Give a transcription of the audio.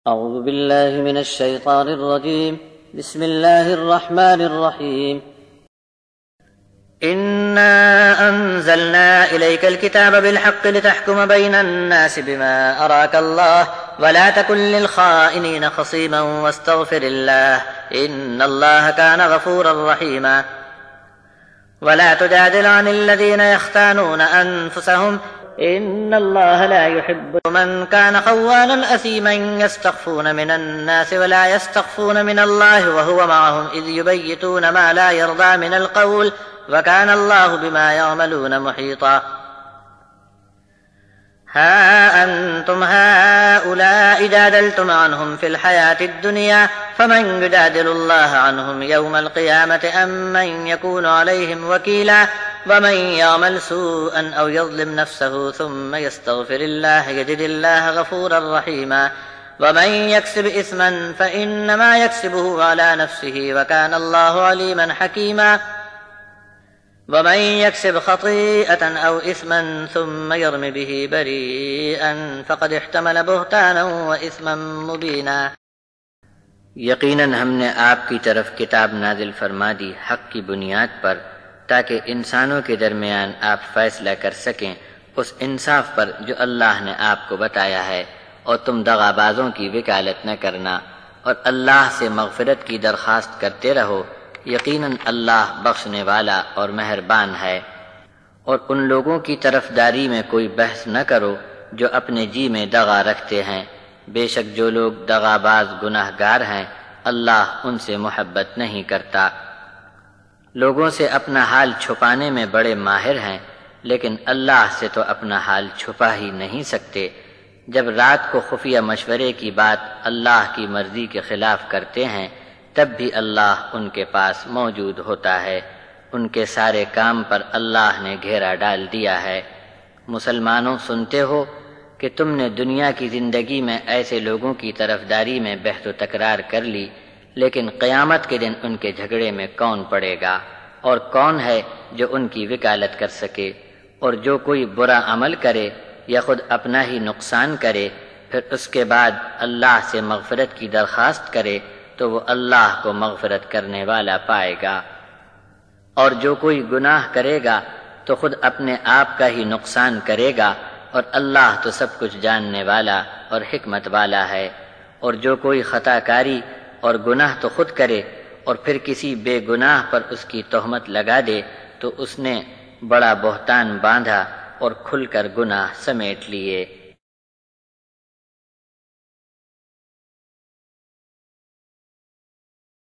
أعوذ بالله من الشيطان الرجيم. بسم الله الرحمن الرحيم. إنا أنزلنا إليك الكتاب بالحق لتحكم بين الناس بما أراك الله ولا تكن للخائنين خصيما واستغفر الله إن الله كان غفورا رحيما. ولا تجادل عن الذين يختانون أنفسهم إن الله لا يحب من كان خوانا أثيما يستخفون من الناس ولا يستخفون من الله وهو معهم إذ يبيتون ما لا يرضى من القول وكان الله بما يعملون محيطا. ها أنتم هؤلاء جادلتم عنهم في الحياة الدنيا فمن يجادل الله عنهم يوم القيامة أم من يكون عليهم وكيلا ومن يعمل سوءا أو يظلم نفسه ثم يستغفر الله يجد الله غفورا رحيما. ومن يكسب إثما فإنما يكسبه على نفسه وكان الله عليما حكيما. ومن يكسب خطيئة أو إثما ثم يرم به بريئا فقد احتمل بهتانا وإثما مبينا. یقیناً ہم نے آپ کی طرف کتاب نازل فرما دی حق کی بنیاد پر تاکہ انسانوں کے درمیان آپ فیصلہ کر سکیں اس انصاف پر جو اللہ نے آپ کو بتایا ہے، اور تم دغا بازوں کی وکالت نہ کرنا، اور اللہ سے مغفرت کی درخواست کرتے رہو، یقیناً اللہ بخشنے والا اور مہربان ہے۔ اور ان لوگوں کی طرفداری میں کوئی بحث نہ کرو جو اپنے جی میں دغا رکھتے ہیں، بے شک جو لوگ دغا باز گناہ گار ہیں اللہ ان سے محبت نہیں کرتا۔ لوگوں سے اپنا حال چھپانے میں بڑے ماہر ہیں، لیکن اللہ سے تو اپنا حال چھپا ہی نہیں سکتے۔ جب رات کو خفیہ مشورے کی بات اللہ کی مرضی کے خلاف کرتے ہیں تب بھی اللہ ان کے پاس موجود ہوتا ہے، ان کے سارے کام پر اللہ نے گھیرا ڈال دیا ہے۔ مسلمانوں، سنتے ہو کہ تم نے دنیا کی زندگی میں ایسے لوگوں کی طرفداری میں بحث و تکرار کر لی، لیکن قیامت کے دن ان کے جھگڑے میں کون پڑے گا اور کون ہے جو ان کی وکالت کر سکے؟ اور جو کوئی برا عمل کرے یا خود اپنا ہی نقصان کرے پھر اس کے بعد اللہ سے مغفرت کی درخواست کرے تو وہ اللہ کو مغفرت کرنے والا پائے گا۔ اور جو کوئی گناہ کرے گا تو خود اپنے آپ کا ہی نقصان کرے گا، اور اللہ تو سب کچھ جاننے والا اور حکمت والا ہے۔ اور جو کوئی خطا کاری اور گناہ تو خود کرے اور پھر کسی بے گناہ پر اس کی تہمت لگا دے تو اس نے بڑا بہتان باندھا اور کھل کر گناہ سمیٹ لیے۔